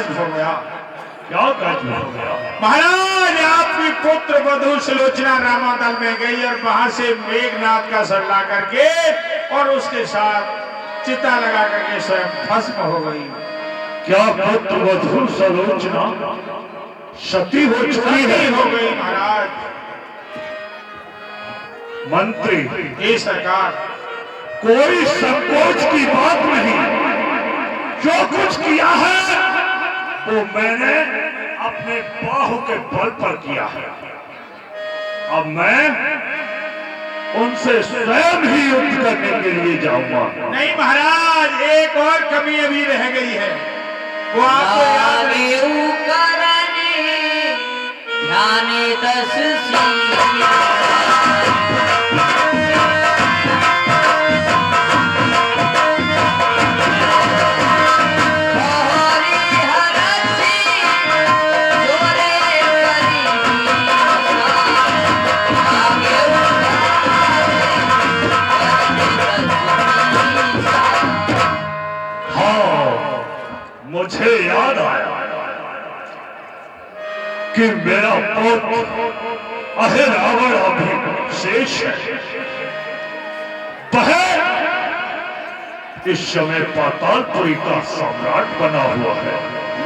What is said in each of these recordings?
गज हो गया। क्या गज हो गया? महाराज आपकी पुत्र वधु सुलोचना रामादल में गई और वहां से मेघनाथ का सर ला करके और उसके साथ चिता लगा करके स्वयं भस्म हो गई। क्या पुत्र वधु सुलोचना सती हो चुकी है? हो गई महाराज। मंत्री, ये सरकार कोई संकोच की बात नहीं। जो कुछ किया है वो मैंने अपने बाहु के बल पर किया है। अब मैं उनसे स्वयं ही युद्ध करने के लिए जाऊंगा। नहीं महाराज, एक और कमी अभी रह गई है, वो आपको याद ध्याने 10 सिया। मुझे याद आया कि मेरा पुत्र अहिरावण अभी शेष है। वह इस समय पातालपुरी का सम्राट बना हुआ है।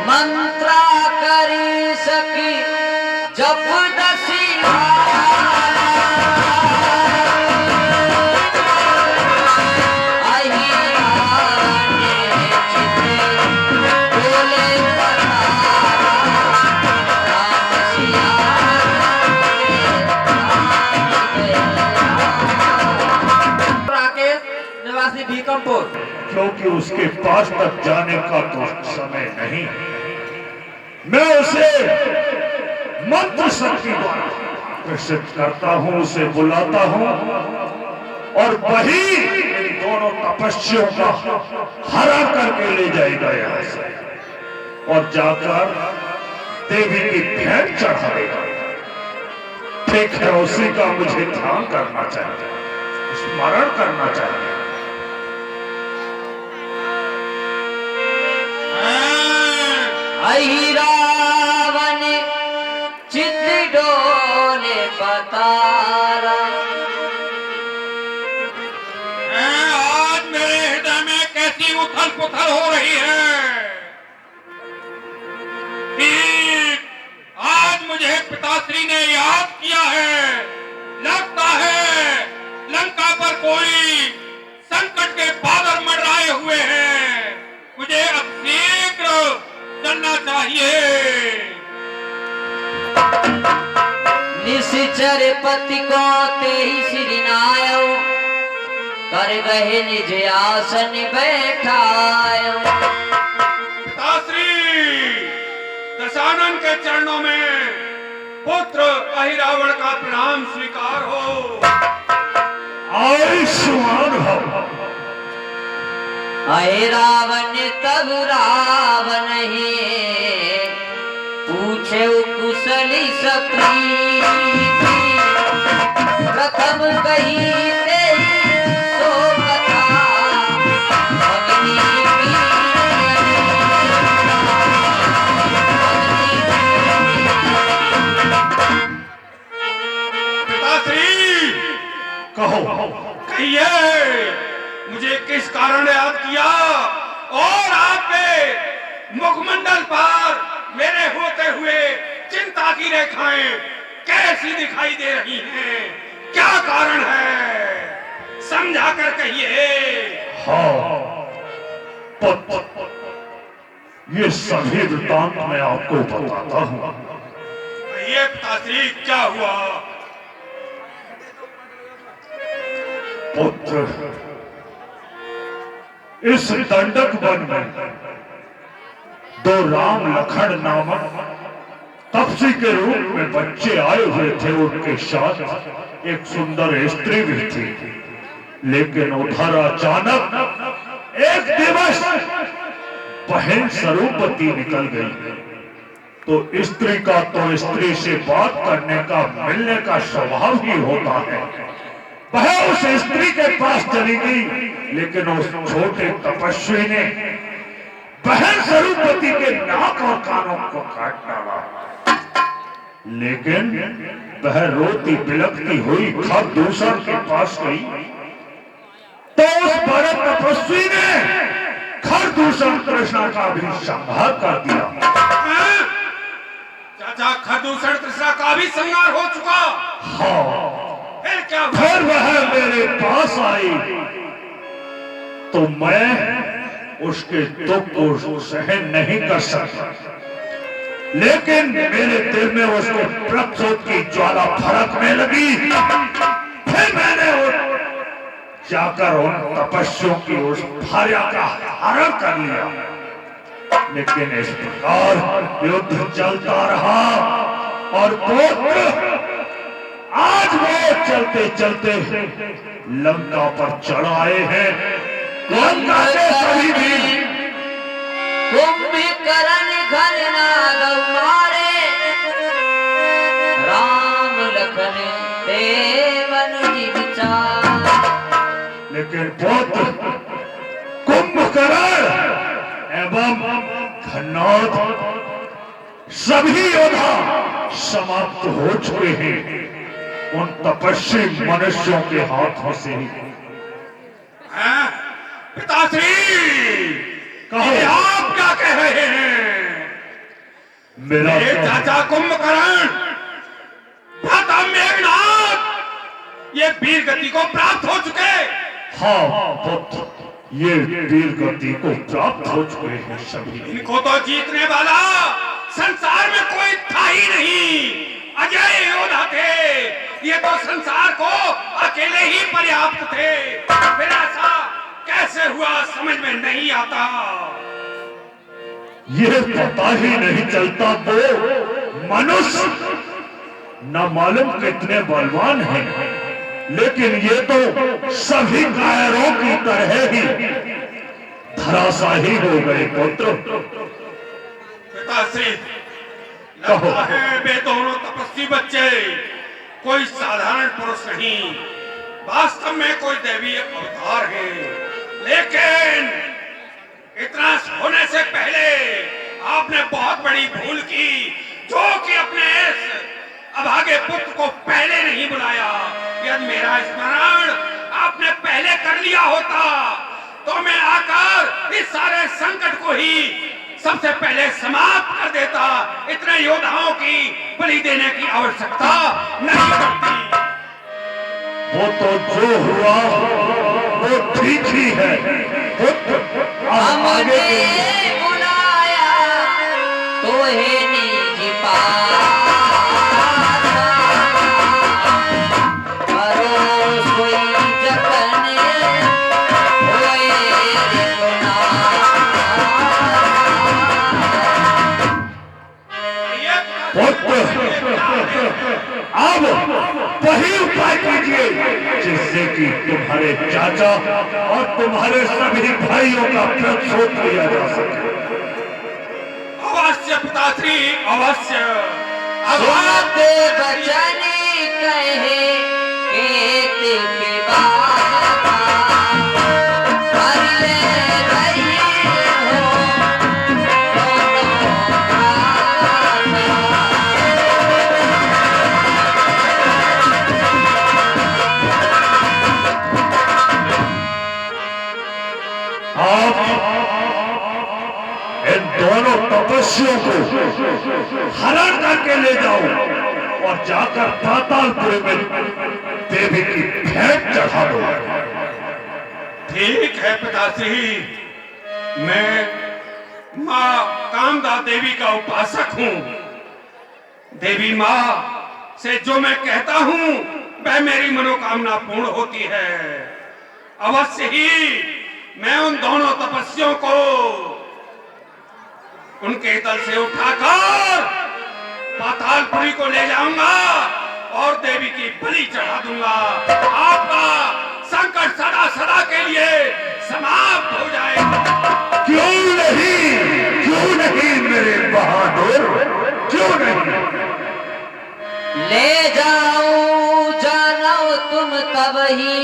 मंत्रा करी सकी जब दसिया। क्योंकि उसके पास तक जाने का तो समय नहीं। मैं उसे मंत्र शक्ति द्वारा प्रसिद्ध करता हूं, उसे बुलाता हूं और वही इन दोनों तपस्वियों का हरा करके ले जाएगा यहां से और जाकर देवी की भेंट चढ़ाएगा। ठीक है, उसी का मुझे ध्यान करना चाहिए, स्मरण करना चाहिए। रावण चित डोले बतारा। आज मेरे हृदय में कैसी उथल पुथल हो रही है कि आज मुझे पिताश्री ने याद किया है। लगता है लंका पर कोई संकट के बादल मंडराए हुए हैं। मुझे अब शीघ्र चलना चाहिए। निश्चर पति को ते ही श्री नायो कर गहे निज आसन बैठायो। पिताश्री, दशानन के चरणों में पुत्र अहिरावण का प्रणाम स्वीकार हो। आयुष्मान भव। अहे रावण तब रावण ही पूछे कुशली सप्रीति। प्रथम कही सो कथा अग्नि पिताश्री, कहो, कहिए मुझे किस कारण याद किया और आप पे मुखमंडल पर मेरे होते हुए चिंता की रेखाएं कैसी दिखाई दे रही हैं? क्या कारण है, समझा कर कहिए। हाँ पुत्र, ये सभी वृत्तांत मैं आपको बताता हूँ। ये पिताश्री, क्या हुआ? पुत्र, इस दंडक वन में दो राम लखन नामक तपसी के रूप में बच्चे आए हुए थे। उनके साथ एक सुंदर स्त्री भी थी, लेकिन उधर अचानक एक दिवस बहन सरूपती निकल गई। तो स्त्री का तो स्त्री से बात करने का, मिलने का स्वभाव ही होता है। वह उस स्त्री के पास चली गई, लेकिन उस छोटे तपस्वी ने बहन सरूपति के नाक और कानों को काट डाला। लेकिन वह रोती बिलखती हुई खरदूषण के पास गई तो उस बड़े तपस्वी ने खरदूषण कृष्णा का भी संहार कर दिया। चाचा, खरदूषण कृष्णा का भी संहार हो चुका? हाँ। फिर क्या हुआ? फिर वह मेरे पास आई तो मैं उसके दुख को सहन नहीं कर सकता, लेकिन मेरे दिल में उसके प्रक्षोभ की ज्वाला भड़कने लगी। फिर मैंने जाकर उन तपस्वियों की उस भार्या का हरण कर लिया। लेकिन इस प्रकार युद्ध चलता रहा और पुत्र आज वो चलते चलते लंका पर चढ़ आए हैं। लंका के सभी वीर कुंभकर्ण खरनाग मारे, राम लखन देवन जी विचार। लेकिन पुत्र कुंभकर्ण एवं खन्नाद सभी योद्धा समाप्त हो चुके हैं उन तपस्वी मनुष्यों के हाथों से ही। पिताश्री, कहो आप क्या कह रहे हैं? मेरे चाचा कुंभकर्ण, भ्राता मेघनाद, ये वीर गति को प्राप्त हो चुके। हाँ पुत्र, ये वीर गति को प्राप्त हो चुके हैं सभी। इनको तो जीतने वाला संसार में कोई था ही नहीं। अजय योद्धा थे, ये तो संसार को अकेले ही पर्याप्त थे। फिर ऐसा कैसे हुआ समझ में नहीं आता। ये पता ही नहीं चलता वो मनुष्य न मालूम कितने बलवान हैं, लेकिन ये तो सभी कायरों की तरह ही धराशाही हो गए पुत्र। पिताश्री, लगता है वे दोनों तपस्वी बच्चे कोई साधारण पुरुष नहीं, वास्तव में कोई दैवीय अवतार है। लेकिन इतना होने से पहले आपने बहुत बड़ी भूल की, जो कि अपने इस अभागे पुत्र को पहले नहीं बुलाया। यदि मेरा स्मरण आपने पहले कर लिया होता तो मैं आकर इस सारे संकट को ही सबसे पहले समाप्त कर देता। इतने योद्धाओं की बलि देने की आवश्यकता नहीं पड़ती। वो तो जो हुआ वो ठीक ही है। हमने बुलाया तो है निज पास, करो सोई जतन होए रे अब वही उपाय कीजिए जिससे कि तुम्हारे चाचा और तुम्हारे सभी भाइयों का प्रतिशोध किया जा सके। अवश्य पिताश्री, अवश्य। सुनते बचन कहे केते के बात, कर ले रही हो आप इन दोनों तपस्वियों को हरण करके ले जाओ और जाकर पातालपुरी में देवी की भेंट चढ़ा दो। ठीक है पिताश्री, मैं माँ कामदा देवी का उपासक हूँ। देवी माँ से जो मैं कहता हूँ वह मेरी मनोकामना पूर्ण होती है। अवश्य ही मैं उन दोनों तपस्वियों को उनके दल से उठाकर पातालपुरी को ले जाऊंगा और देवी की बलि चढ़ा दूंगा। आपका संकट सदा सदा के लिए समाप्त हो जाएगा। क्यों नहीं मेरे बहादुर, क्यों नहीं? ले जाओ जानो तुम तब ही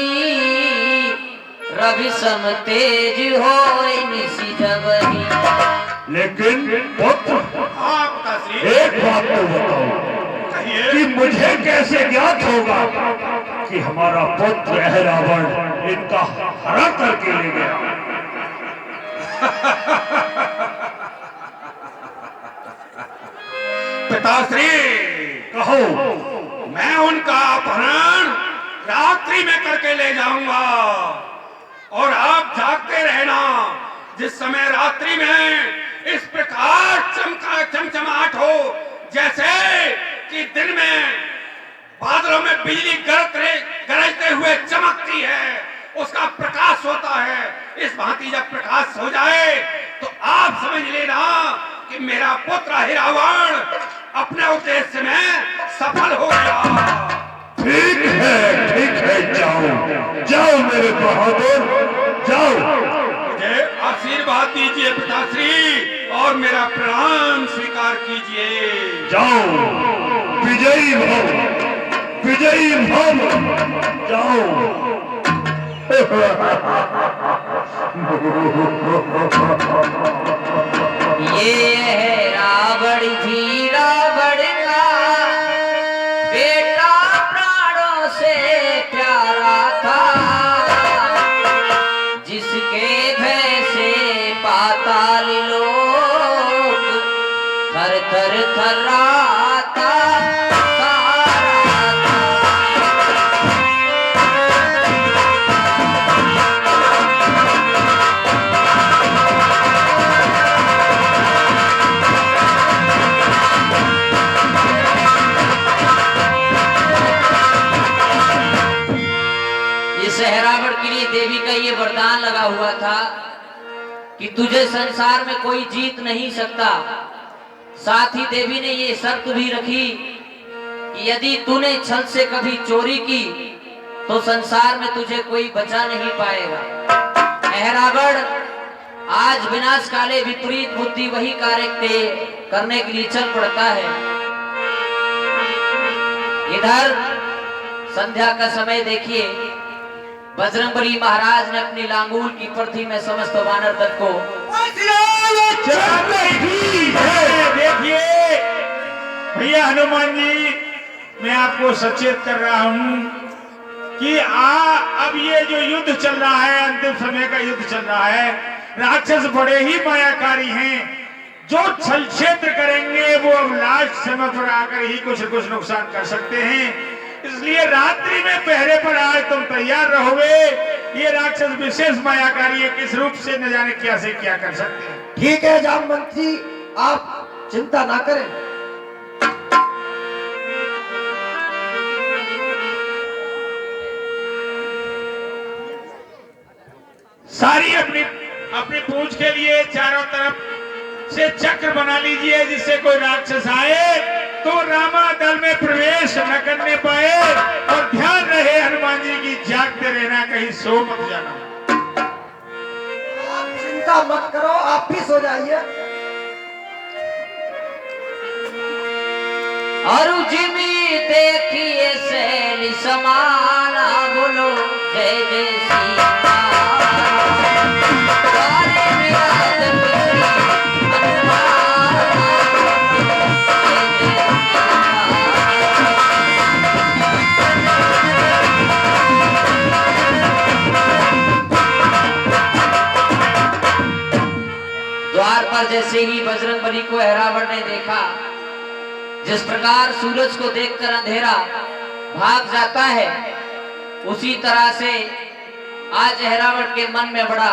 रवि सम तेज हो निशी जब ही। लेकिन पुत्र, हाँ पिताश्री, एक बात तो बताओ कहिए। कि मुझे कैसे ज्ञात होगा कि हमारा पुत्र रावण इनका हरा करके ले गया? पिताश्री, कहो। मैं उनका अपहरण रात्रि में करके ले जाऊंगा और आप जागते रहना। जिस समय रात्रि में इस प्रकार चमचमाहट हो जैसे कि दिन में बादलों में बिजली गरजते हुए चमकती है, उसका प्रकाश होता है। इस भांति जब प्रकाश हो जाए तो आप समझ लेना कि मेरा पुत्र रावण अपने उद्देश्य में सफल हो गया। ठीक है, जाओ जाओ मेरे बहादुर, जाओ। मुझे आशीर्वाद दीजिए पिताश्री और मेरा प्रणाम स्वीकार कीजिए। जाओ, विजयी भव, विजयी भव, जाओ। ये है रावण जी, रावण का बेटा प्राणों से प्यारा था, जिसके भय से पाताल लोक थर थर थर्राता रावण के लिए देवी का ये वरदान लगा हुआ था कि तुझे संसार में कोई जीत नहीं सकता। साथ ही देवी ने ये शर्त भी रखी कि यदि तूने छल से कभी चोरी की तो संसार में तुझे कोई बचा नहीं पाएगा। रावण आज विनाश काले विपरीत बुद्धि वही कार्य करने के लिए चल पड़ता है। इधर संध्या का समय देखिए, बजरंगबली महाराज ने अपनी लांगूल की प्रथि में समस्त वानर दल को देखिए भैया हनुमान जी, मैं आपको सचेत कर रहा हूं कि अब ये जो युद्ध चल रहा है, अंतिम समय का युद्ध चल रहा है, राक्षस बड़े ही मायाकारी हैं। जो छल क्षेत्र करेंगे वो अब लास्ट समय पर आकर ही कुछ नुकसान कर सकते हैं। इसलिए रात्रि में पहरे पर आज तुम तैयार रहोगे। ये राक्षस विशेष मायाकारी है, किस रूप से न जाने क्या से क्या कर सकते हैं। ठीक है जामवंत जी, आप चिंता ना करें। सारी अपनी अपनी पूंछ के लिए चारों तरफ से चक्र बना लीजिए, जिससे कोई राक्षस आए तो रामा दल में प्रवेश न करने पाए। और ध्यान रहे हनुमान जी की, जागते रहना, कहीं सो मत जाना। आप चिंता मत करो, आप भी सो जाइए। अरुजिमी देखिए शैली समाना, बोलो जय जय सीता। द्वार पर जैसे ही बजरंगबली को रावण ने देखा, जिस प्रकार सूरज को देखकर अंधेरा भाग जाता है, उसी तरह से आज रावण के मन में बड़ा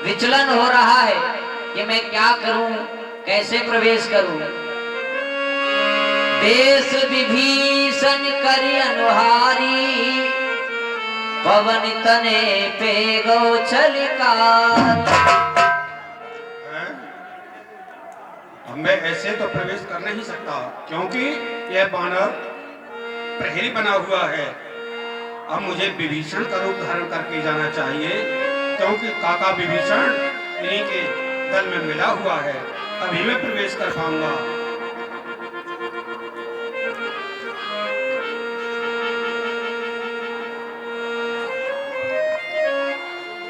विचलन हो रहा है कि मैं क्या करूं, कैसे प्रवेश करूं। देश विभीषण करि अनुहारी, पवन तने पे गौ छलिकार। मैं ऐसे तो प्रवेश कर नहीं सकता, क्योंकि यह बानर प्रहरी बना हुआ है। अब मुझे विभीषण का रूप धारण करके जाना चाहिए, क्योंकि काका विभीषण इन्हीं के दल में मिला हुआ है, तभी मैं प्रवेश कर पाऊंगा।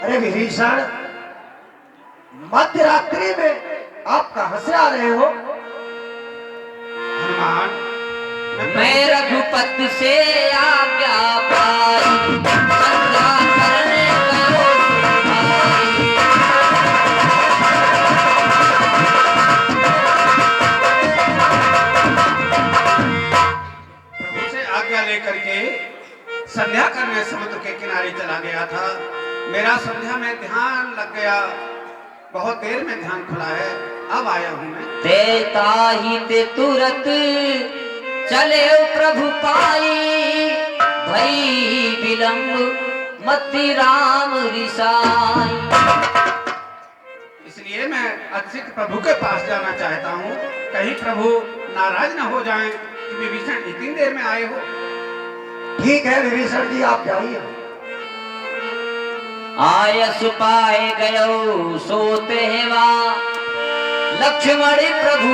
अरे विभीषण, मध्य रात्रि में आप कहां से आ रहे हो? हनुमान, मैं रघुपति से आज्ञा पाई, संध्या करने गयो सुभाई। प्रभु से आज्ञा लेकर के संध्या करने समुद्र के किनारे चला गया था। मेरा संध्या में ध्यान लग गया, बहुत देर में ध्यान खुला है, अब आया हूं मैं। देता ही ते तुरत चले प्रभु पाई, भई विलंब मति राम रिसाई। इसलिए मैं अतिशीघ्र प्रभु के पास जाना चाहता हूँ, कहीं प्रभु नाराज न हो जाएं कि विभीषण इतनी देर में आए हो। ठीक है विभीषण जी, आप जाइए। आयस पाए गयो सोते हेवा, लक्ष्मण प्रभु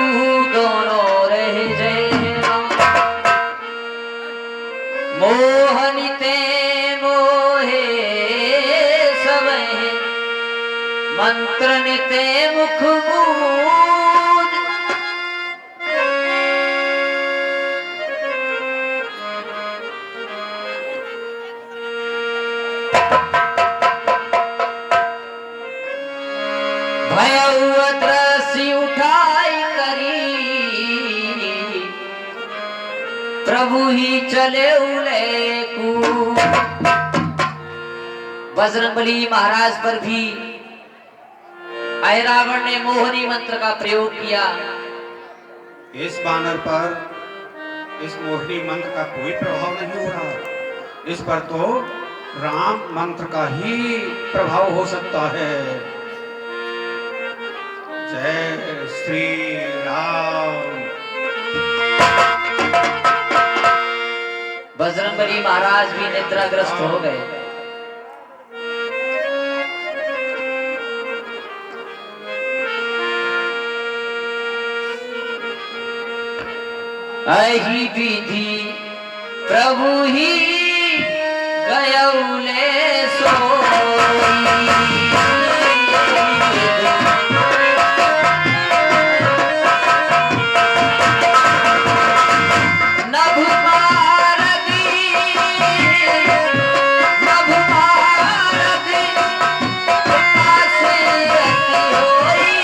दोनों रह जयवा। मोहनिते मोहे सबहे, मंत्र निते मुख मूद। भयउ दृष्टि उठाई करी, प्रभु ही चले उलेकू। बजरंगबली महाराज पर भी रावण ने मोहनी मंत्र का प्रयोग किया। इस बानर पर इस मोहिनी मंत्र का कोई प्रभाव नहीं हो रहा, इस पर तो राम मंत्र का ही प्रभाव हो सकता है। जय श्री राम। बजरंगबली महाराज भी निद्राग्रस्त हो गए। अहि विधि प्रभु ही गयौले सोई। नभ मारदी, नभ मारदी, आसे अति होई।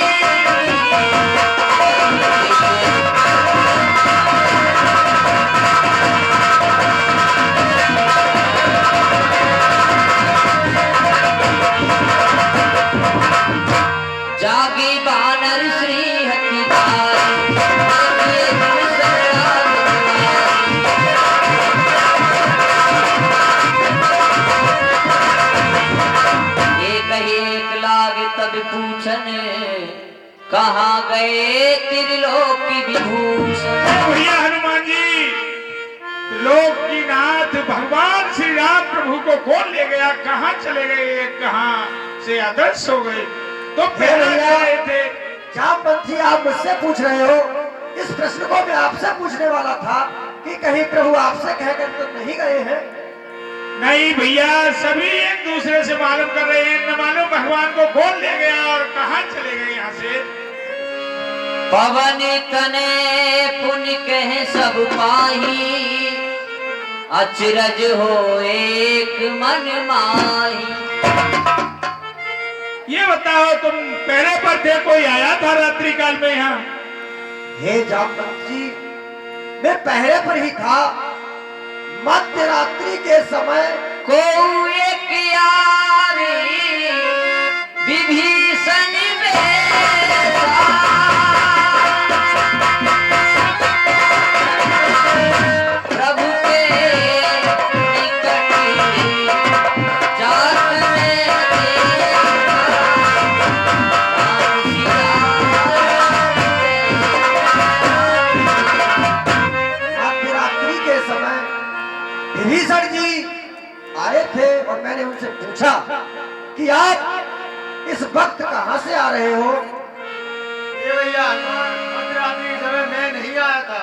जागे बानर श्री हत्यारी, जागे गुलशन एक एक लागे तब पूछन, कहाँ गए त्रिलोकी विभूषण। भैया हनुमान जी, लोक की नाथ भगवान श्री राम प्रभु को कौन ले गया, कहाँ चले गए, कहाँ से आदर्श हो गए? तो पहले गए थे। जामवंती, आप मुझसे पूछ रहे हो, इस प्रश्न को मैं आपसे पूछने वाला था कि कहीं प्रभु आपसे कहकर तो नहीं गए हैं? नहीं भैया, सभी एक दूसरे से मालूम कर रहे हैं, न मालूम भगवान को कौन ले गया और कहाँ चले गए यहाँ से। पवन तने पुण्य कह सब पाही, अचरज हो एक मन माही। ये बताओ, तुम पहरे पर थे, कोई आया था रात्रि काल में यहाँ? हे जामवंती जी, मैं पहरे पर ही था। मध्य रात्रि के समय को एक यारी विभीषण बेसा, प्रभु के निकट जात में मध्य रात्रि के समय विभीषण जी आए थे और मैंने उनसे पूछा कि आप इस वक्त कहां से आ रहे हो? ये भैया, मध्यरात्रि के समय मैं नहीं आया था।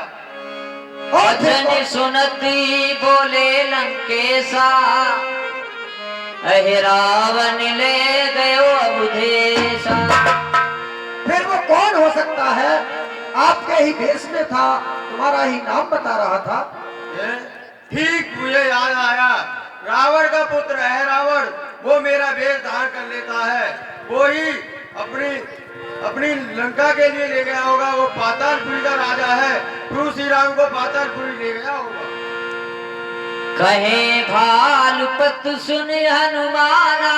और फिर वचन सुनती बोले लंकेशा, अहि रावण ले गयो अवधेशा। फिर वो कौन हो आपके ही भेष में था, तुम्हारा ही नाम बता रहा था। ठीक मुझे याद आया, रावण का पुत्र है रावण, वो मेरा वेश धारण कर लेता है, वो ही अपनी लंका के लिए ले गया होगा। वो पातालपुरी का राजा है, प्रभु श्री राम को पातालपुरी ले गया होगा। कहे भालुपत सुन हनुमाना,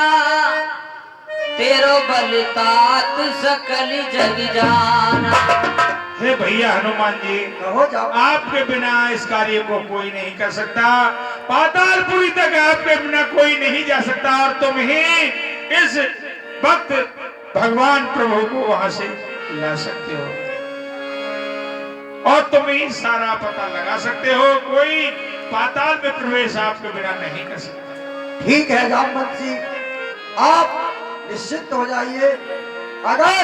तेरो बल तात सकल जग जाना। हे भैया हनुमान जी, कहो जाओ। आपके बिना इस कार्य को कोई नहीं कर सकता। पातालपुरी तक आपके बिना कोई नहीं जा सकता, और तुम ही इस वक्त भगवान प्रभु को वहां से ला सकते हो, और तुम ही सारा पता लगा सकते हो। कोई पाताल में प्रवेश आपके बिना नहीं कर सकता। ठीक है जामवंत जी, आप निश्चित हो जाइए। अगर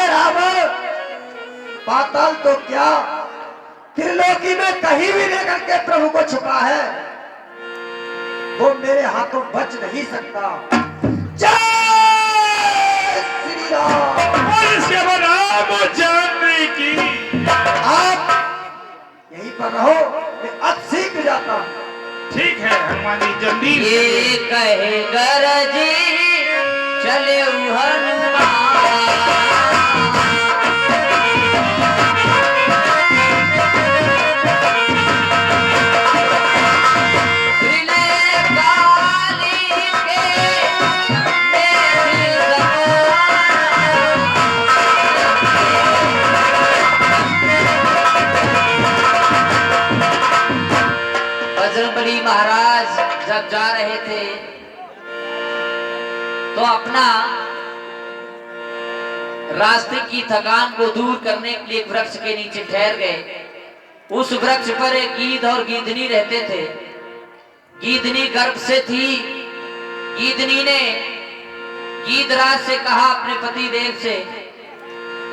रावण पाताल तो क्या, त्रिलोकी में कहीं भी लेकर के प्रभु को छुपा है, वो मेरे हाथों बच नहीं सकता। जय श्री राम। और इसके बाद आप जानने की, आप यहीं पर रहो, मैं अब सीख जाता हूं। ठीक है हनुमान जी, जल्दी ये कहे गरजी चले हनुमान। बजरंगबली महाराज जब जा रहे थे तो अपना रास्ते की थकान को दूर करने के लिए वृक्ष के नीचे ठहर गए। उस वृक्ष पर एक गीध और गीदनी रहते थे। गीदनी गर्भ से थी। गीदनी ने गीधराज से कहा, अपने पति देव से,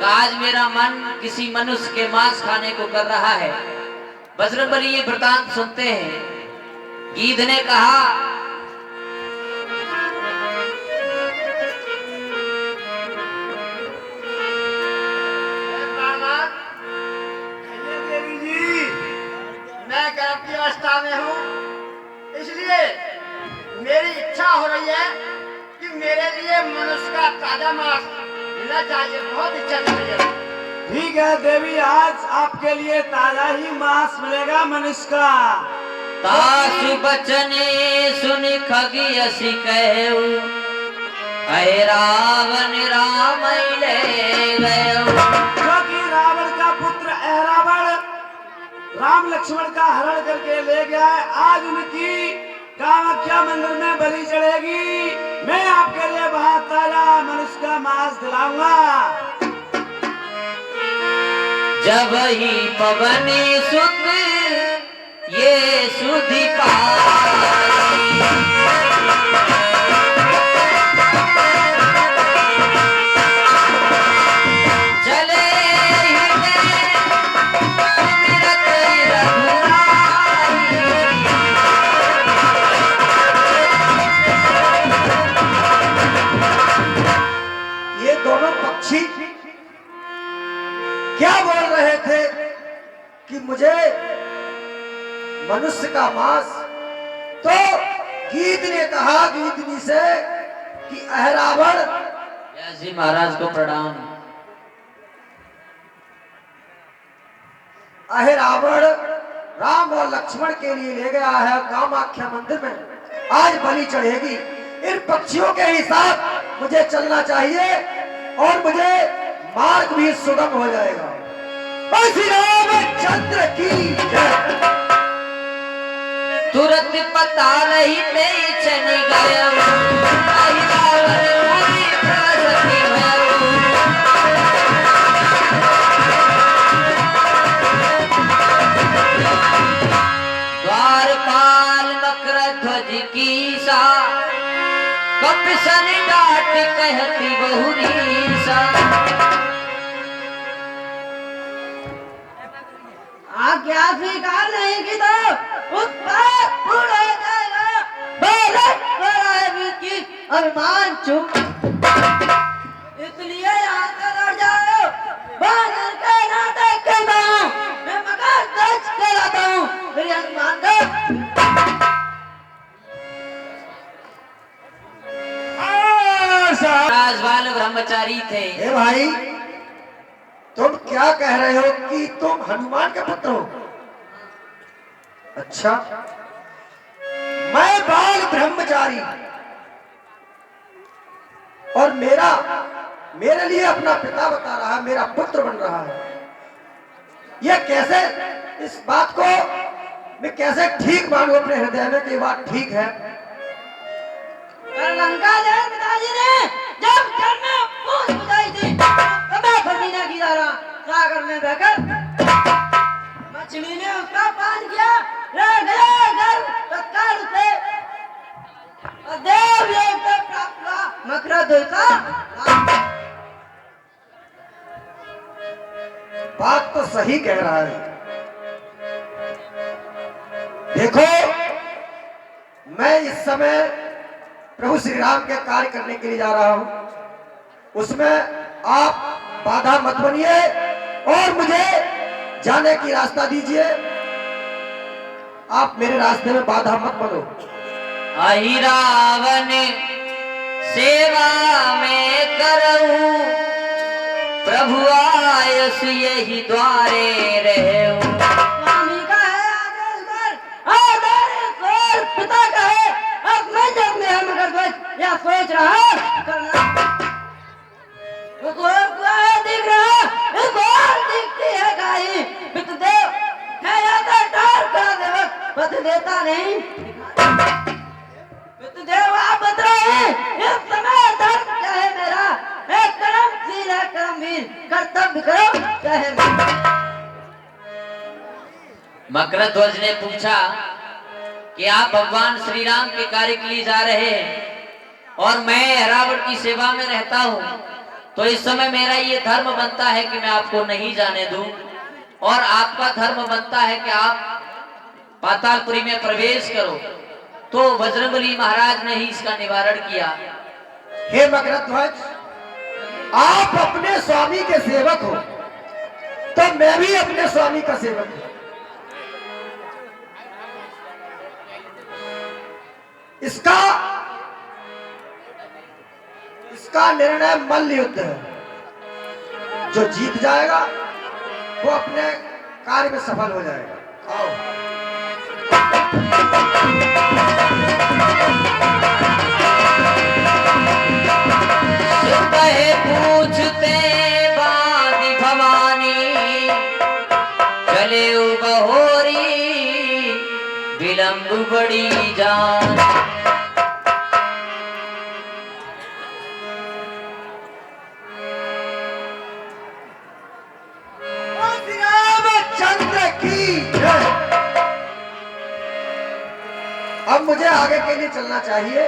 आज मेरा मन किसी मनुष्य के मांस खाने को कर रहा है। बजरंगबली ये वृतांत सुनते हैं। गीध ने कहा, देवी जी, मैं गर्भ की अवस्था में हूँ, इसलिए मेरी इच्छा हो रही है कि मेरे लिए मनुष्य का ताजा मांस मिलना चाहिए। बहुत इच्छा चल रही है। ठीक है देवी, आज आपके लिए ताजा ही मांस मिलेगा मनुष्य का। तासु बचने सुन खगी असी कहू, अहे रावण राम ले गयो। क्योंकि रावण का पुत्र रावण राम लक्ष्मण का हरण करके ले गया है। आज उनकी कामाख्या मंदिर में बलि चढ़ेगी। मैं आपके लिए वहाँ ताजा मनुष्य का मांस दिलाऊंगा। जब ही पवन सुत ये सुधि पाई, चले ही सुमिरत रघुराई। ये दोनों पक्षी क्या बोल रहे थे कि मुझे मनुष्य का मांस? तो गीत ने कहा गीतनी से कि रावण, व्यास जी महाराज को प्रणाम। रावण राम और लक्ष्मण के लिए ले गया है कामाख्या मंदिर में, आज बलि चढ़ेगी। इन पक्षियों के हिसाब मुझे चलना चाहिए और मुझे मार्ग भी सुगम हो जाएगा। श्री रामचंद्र की जय। तुरंत पता नहीं ले चल गया, आई रावण पूरी प्रसति भयउ। द्वारपाल मकर ध्वज की सा, कपिसन डांट कहती बहुरी सा। आज्ञा स्वीकार नहीं की तो उत्पात पूर्ण हो जाएगा। भारत महाराज की अभिमान चुप, इसलिए यहाँ से लड़ जाओ। साहब। राजवाल ब्रह्मचारी थे। ए भाई, तुम क्या कह रहे हो कि तुम हनुमान के पुत्र हो? अच्छा, मैं बाल ब्रह्मचारी और मेरे लिए अपना पिता बता रहा है, मेरा पुत्र बन रहा है। ये कैसे, इस बात को मैं कैसे ठीक मानूं अपने हृदय में कि ये बात ठीक है? लंका के पिताजी ने जब जल में पूछ बुझाई थी, तब मैं फसीना की तरह सागर में बहकर मछली ने उसका पान किया, रह गया घर तत्काल से और देव लोक से प्राप्त हुआ मकरध्वज का। बात तो सही कह रहा है। देखो, मैं इस समय प्रभु श्री राम के कार्य करने के लिए जा रहा हूं, उसमें आप बाधा मत बनिए और मुझे जाने की रास्ता दीजिए। आप मेरे रास्ते में बाधा मत बनो। अहि रावण सेवा में करऊं, प्रभु आयस यही द्वारे रहूं। स्वामी का है आदेश आदर पिता का है, अब मैं जब में हम मकरध्वज या सोच रहा करना उसको दिख रहा, इसको दिखती है गाई पितदेव है या तो डार का देवक पथ देता नहीं। पितदेव आप बता रहे इस समय धर्म क्या है मेरा, है कर्मशील है कर्मवीर, कर्तव्य करो चाहे मकरध्वज ने पूछा कि आप भगवान श्री राम के कार्य के लिए जा रहे हैं और मैं रावण की सेवा में रहता हूँ, तो इस समय मेरा ये धर्म बनता है कि मैं आपको नहीं जाने दूं और आपका धर्म बनता है कि आप पातालपुरी में प्रवेश करो। तो बजरंगबली महाराज ने ही इसका निवारण किया। हे मकरध्वज, आप अपने स्वामी के सेवक हो, तो मैं भी अपने स्वामी का सेवक हूं। इसका निर्णय मल्ल युद्ध है। जो जीत जाएगा वो अपने कार्य में सफल हो जाएगा। आओ। कहे पूछते बादी भवानी, चले बहोरी विलंब बड़ी जान। चंद्र की जय। अब मुझे आगे के लिए चलना चाहिए।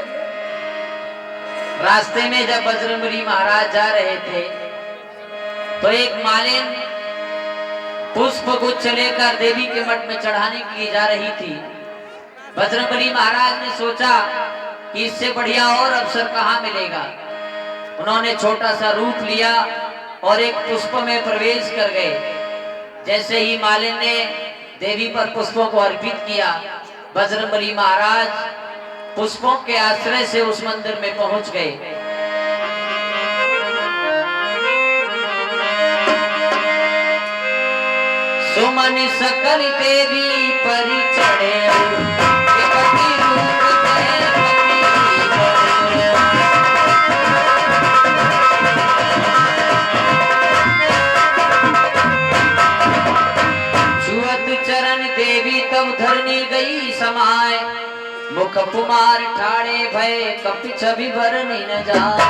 रास्ते में जब बजरंगबली महाराज जा रहे थे तो एक मालिन पुष्प गुच्छ लेकर देवी के मठ में चढ़ाने के लिए जा रही थी। बजरंगबली महाराज ने सोचा कि इससे बढ़िया और अवसर कहाँ मिलेगा। उन्होंने छोटा सा रूप लिया और एक पुष्प में प्रवेश कर गए। जैसे ही मालिन ने देवी पर पुष्पों को अर्पित किया, बजरंगबली महाराज पुष्पों के आश्रय से उस मंदिर में पहुंच गए। सुमन सकल देवी परि चढ़े, पति रूप छुअत चरण देवी तब धरनी गई समाय, मुख कुमार ठाड़े भय कपि छवि भरनी न जाए।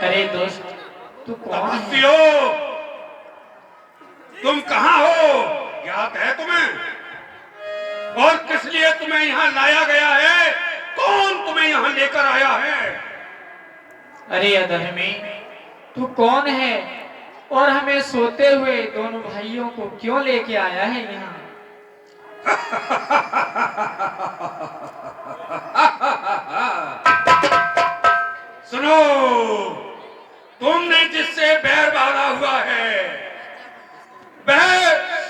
अरे दोस्त, तू कौन है? तपस्वी हो, तुम कहाँ हो, ज्ञात है तुम्हें? और किस लिए तुम्हें यहाँ लाया गया है? कौन तुम्हें यहाँ लेकर आया है? अरे अधर्मी, तू कौन है और हमें सोते हुए दोनों भाइयों को क्यों लेके आया है यहाँ? सुनो, तुमने जिससे बैर बांधा हुआ है वह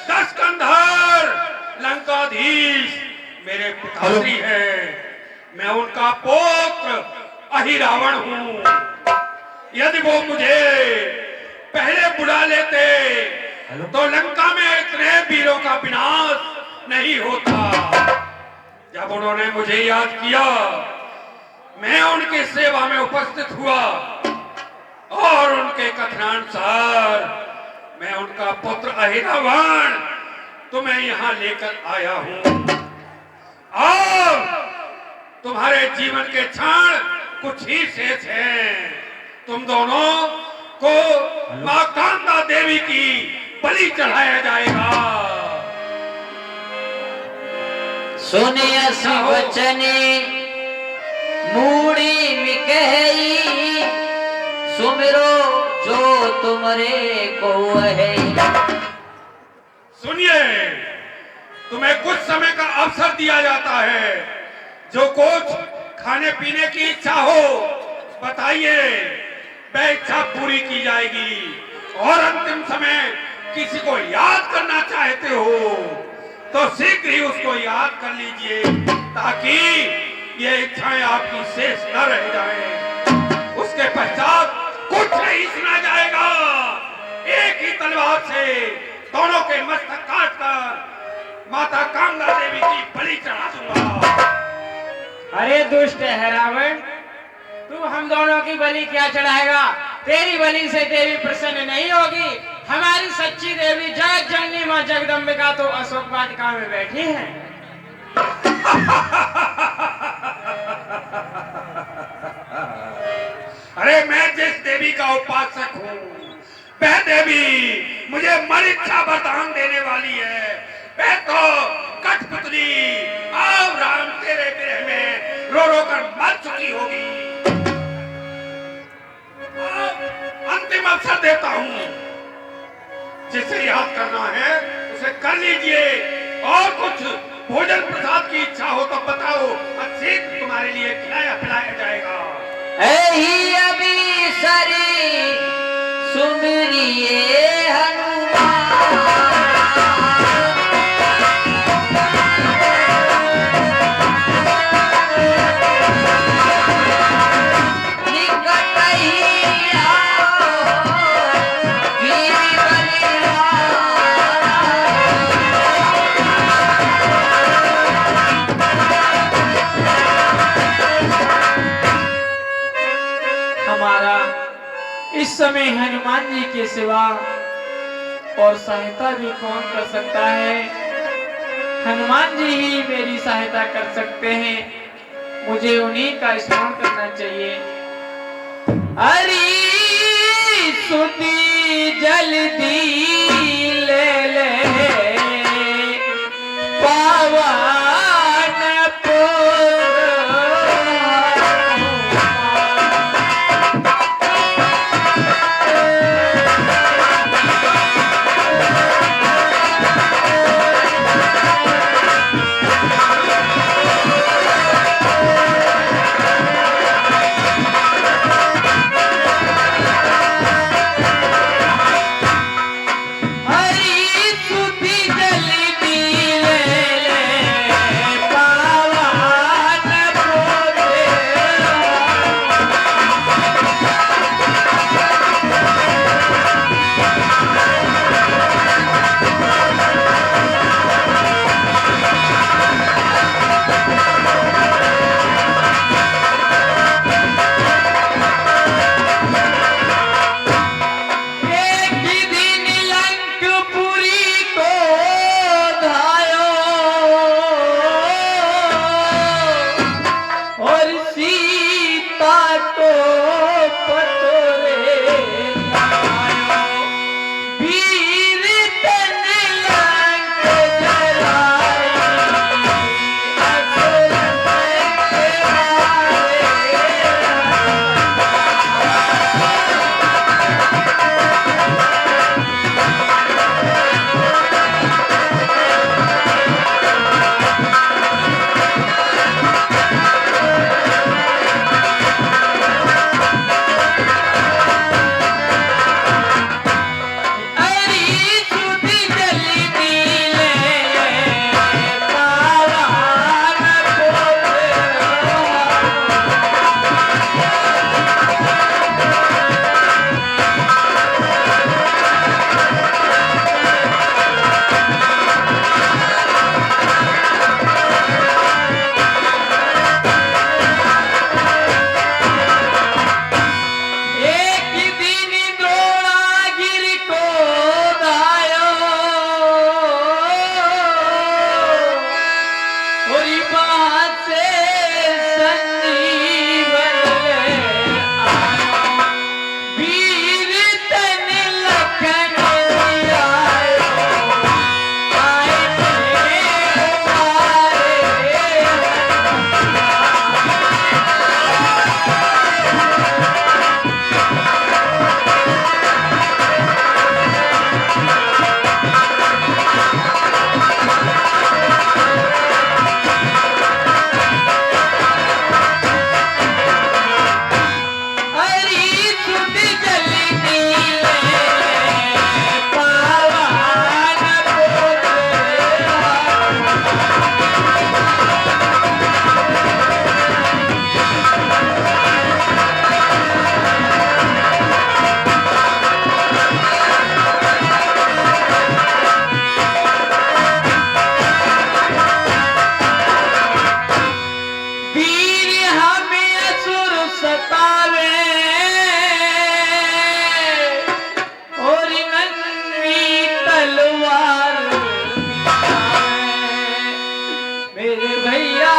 10 कंधार लंका पिताश्री हैं। मैं उनका पुत्र अहिरावण हूँ। यदि वो मुझे पहले बुला लेते तो लंका में इतने वीरों का विनाश नहीं होता। जब उन्होंने मुझे याद किया, मैं उनकी सेवा में उपस्थित हुआ और उनके कथनानुसार मैं उनका पुत्र अहिरावण तुम्हें यहाँ लेकर आया हूँ। और तुम्हारे जीवन के क्षण कुछ ही शेष हैं। तुम दोनों को मां कांता देवी की बलि चढ़ाया जाएगा। सुनियस वचने मूड़ी मिकही, सुमिरो जो तुमरे को है। सुनिए, तुम्हें कुछ समय का अवसर दिया जाता है। जो कुछ खाने पीने की इच्छा हो बताइए, वह इच्छा पूरी की जाएगी। और अंतिम समय किसी को याद करना चाहते हो तो शीघ्र ही उसको याद कर लीजिए, ताकि ये इच्छाएं आपकी शेष न रह जाएं। उसके पश्चात कुछ नहीं सुना जाएगा। एक ही तलवार से दोनों के मस्तक काटकर माता कांता देवी की बलि चढ़ा दूंगा। अरे दुष्ट है रावण, तू हम दोनों की बलि क्या चढ़ाएगा? तेरी बलि से देवी प्रसन्न नहीं होगी। हमारी सच्ची देवी जगत जननी मां जगदम्बिका तो अशोक वाटिका में बैठी है। अरे मैं जिस देवी का उपासक हूँ, वह देवी मुझे मरिच्छा वरदान देने वाली है। वह तो कठपुतली अब राम तेरे विरह में रो रो कर मर चुकी होगी। अंतिम अवसर देता हूँ, जिसे याद करना है उसे कर लीजिए। और कुछ भोजन प्रसाद की इच्छा हो तो बताओ, अच्छी तुम्हारे लिए खिलाया पिलाया जाएगा। ऐही अभी सरी सुमरिए हनुमान, निकट ही आओ वीर बलिहार। हमारा इस समय हनुमान जी के सिवा और सहायता भी कौन कर सकता है? हनुमान जी ही मेरी सहायता कर सकते हैं। मुझे उन्हीं का स्मरण करना चाहिए। हरी सुधी जल्दी ले ले पावन और बात से संजीवन आयो, वीर तन लखन आयो, आए मेरे मारे। हरी सुध जलती पावन पोतरा, वीर हमें असुर सतावे, और नंगी तलवार दिखावे। मेरे भैया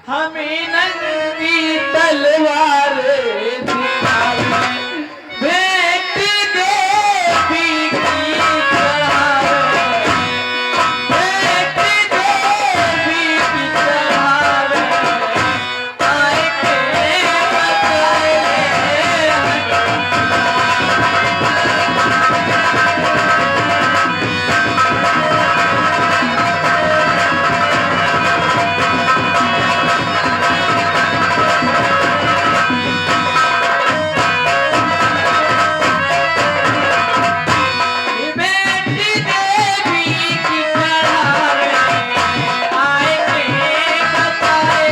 हमें नंगी तलवार दिखावे, भेंट देवी की चढ़ावे, भेंट देवी की चढ़ावे, आए के बचाए। बेटी देवी की चढ़ावे, आए के बचाए।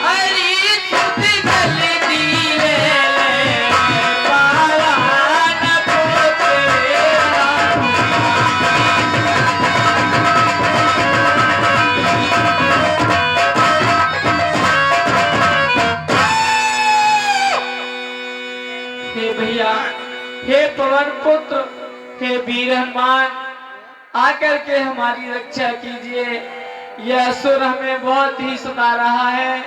हरी सुध जलती पावन पोतरा, हे भैया, हे पवन पुत्र, हे वीर हनुमान, आकर के हमारी रक्षा कीजिए। यह असुर हमें बहुत ही सता रहा है,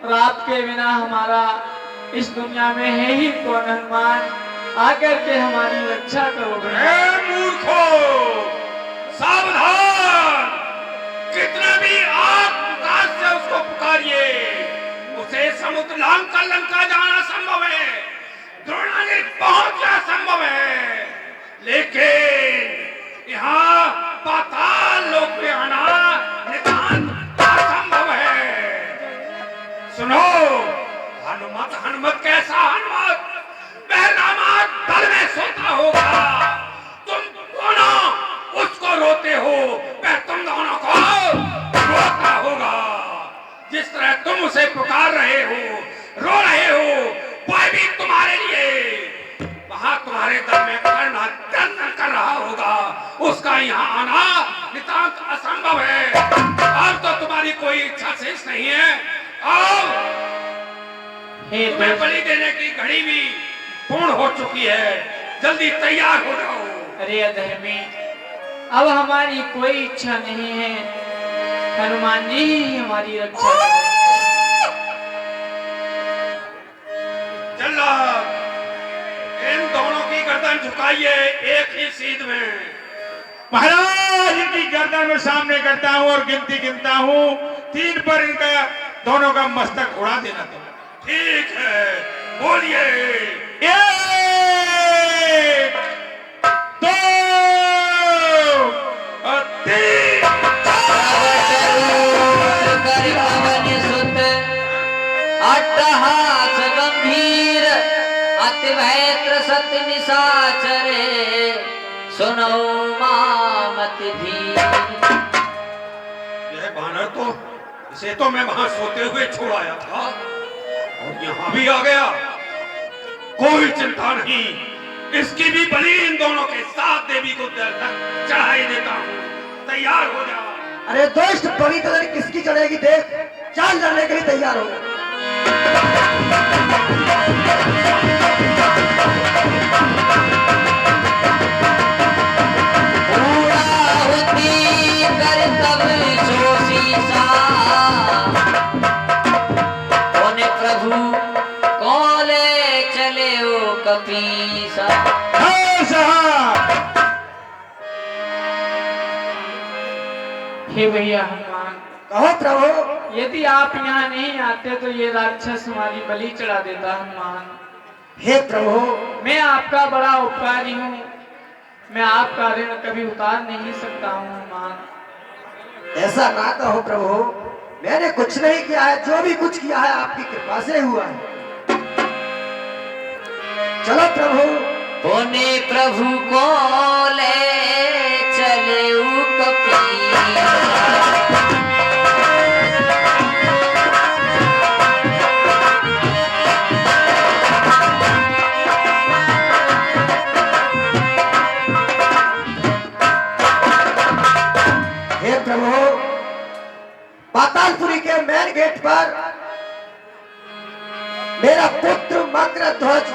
और आपके बिना हमारा इस दुनिया में है ही कौन। हनुमान, आकर के हमारी रक्षा करो। ए मूर्खो, सावधान! कितना भी आप पुकार से उसको पुकारिए, उसे समुद्र लांघ कर लंका जाना संभव है, द्रोणागिरि पहुंचना संभव है, लेकिन यहाँ पाताल लोक में आना नितांत असंभव है। सुनो, हनुमत कैसा हनुमत पहनामा दल में सोता होगा, तुम दोनों उसको रोते हो, वह तुम दोनों को रोता होगा। जिस तरह तुम उसे पुकार रहे हो, रो रहे हो, वह भी तुम्हारे लिए वहां तुम्हारे दल में करना दर्शन कर रहा होगा। उसका यहाँ आना नितांत असंभव है। अब तो तुम्हारी कोई इच्छा शेष नहीं है। अब तुम्हें बलि देने की घड़ी भी पूर्ण हो चुकी है, जल्दी तैयार हो जाओ। अरे अधर्मी, अब हमारी कोई इच्छा नहीं है, हनुमान जी ही हमारी रक्षा करें। चलो, इन दोनों की गर्दन झुकाइए एक ही सीध में। महाराज, इनकी गर्दन में सामने करता हूँ और गिनती गिनता हूँ, 3 पर इनका दोनों का मस्तक उड़ा देना। तो ठीक है, बोलिए। 1 2 और 3। अट्टहास गंभीर अति भय त्रसत निशाचरे, सुनो मामत धीर। यह बानर तो, इसे तो मैं वहां सोते हुए छोड़ आया था और यहाँ भी आ गया। कोई चिंता नहीं, इसकी भी बलि इन दोनों के साथ देवी को चढ़ाई देता हूँ। तैयार हो जाओ। अरे दोस्त, बलि तो किसकी चढ़ेगी? चलेगी देख, चाल लड़ने के लिए तैयार हो। प्रभु कौले चले ओ कपीसा। हाँ साहब। हे भैया हनुमान, कहो प्रभु। यदि आप यहाँ नहीं आते तो ये राक्षस हमारी बलि चढ़ा देता। हनुमान, हे प्रभु, मैं आपका बड़ा उपकारी हूँ, मैं आपका ऋण कभी उतार नहीं सकता हूँ। हनुमान, ऐसा ना कहो प्रभु, मैंने कुछ नहीं किया है, जो भी कुछ किया है आपकी कृपा से हुआ है। चलो प्रभु। बोने प्रभु को ले चले उ कपीसा। हे प्रभु, पातालपुरी के मेन गेट पर मेरा पुत्र मकरध्वज